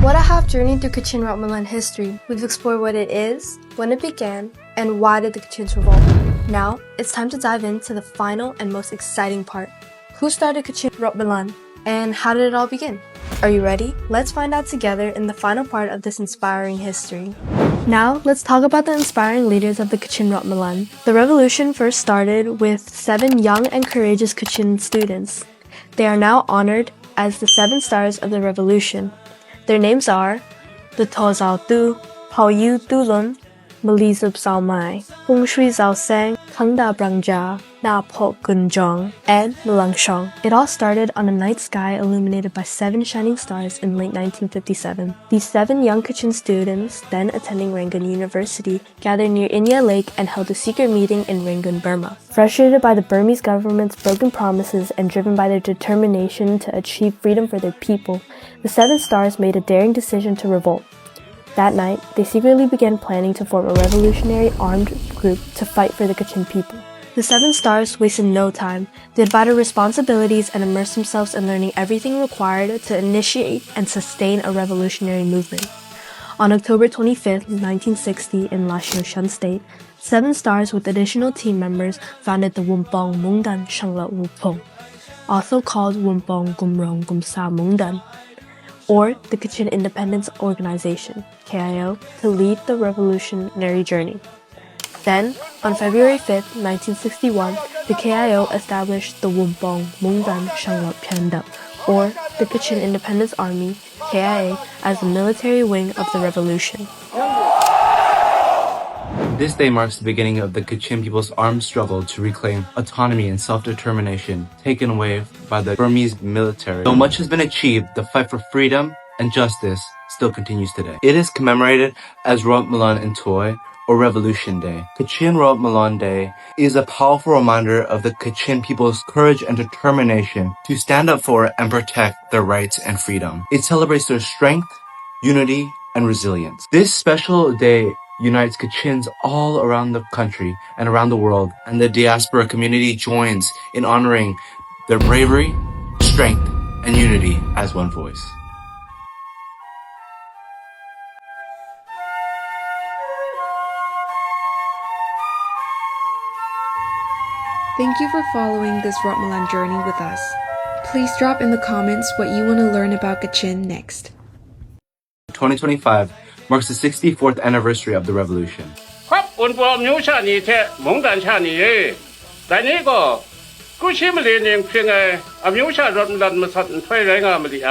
What a half journey through Kachin Revolution history. We've explored what it is, when it began, and why did the Kachins revolt. Now, it's time to dive into the final and most exciting part. Who started Kachin Revolution, and how did it all begin? Are you ready? Let's find out together in the final part of this inspiring history. Now, let's talk about the inspiring leaders of the Kachin Revolution. The revolution first started with 7 young and courageous Kachin students. They are now honored as the 7 stars of the revolution. Their names are the To Zao Du, Hao Yu Du Lun, Malizub Zao Mai, Hong Shui Zao Sang, Kang Da Brang Jia, Na Po Gun Zhong, and Mulang Shong. It all started on a night sky illuminated by 7 shining stars in late 1957. These 7 young Kachin students, then attending Rangoon University, gathered near Inya Lake and held a secret meeting in Rangoon, Burma. Frustrated by the Burmese government's broken promises and driven by their determination to achieve freedom for their people, the 7 stars made a daring decision to revolt. That night, they secretly began planning to form a revolutionary armed group to fight for the Kachin people. The 7 stars wasted no time. They divided responsibilities and immersed themselves in learning everything required to initiate and sustain a revolutionary movement. On October 25, 1960, in Lashio, Shan State, 7 stars with additional team members founded the Wumpong Mungdan Shangla Wupong, also called Wumpong Gumrong Gumsa Mungdan, or the Kachin Independence Organization, KIO, to lead the revolutionary journey. Then, on February 5, 1961, the KIO established the Wumpong Mungdan Shanglap Pyanda, or the Kachin Independence Army, KIA, as the military wing of the revolution. This day marks the beginning of the Kachin people's armed struggle to reclaim autonomy and self-determination taken away by the Burmese military. Though much has been achieved, the fight for freedom and justice still continues today. It is commemorated as Roat Milan and Toy, or Revolution Day. Kachin Roat Milan Day is a powerful reminder of the Kachin people's courage and determination to stand up for and protect their rights and freedom. It celebrates their strength, unity, and resilience. This special day unites Kachins all around the country and around the world, and the diaspora community joins in honoring their bravery, strength, and unity as one voice. Thank you for following this Rotmalan journey with us. Please drop in the comments what you want to learn about Kachin next. 2025 marks the 64th anniversary of the revolution. ครับอุ่นปอมยูชานีแท้มงดันชานีเอแต่นี้ก็กูชิมเรียนเองเพียงไงอมิวชารถมันดันมาสัตว์ถ้วยไรงามมาดิไอ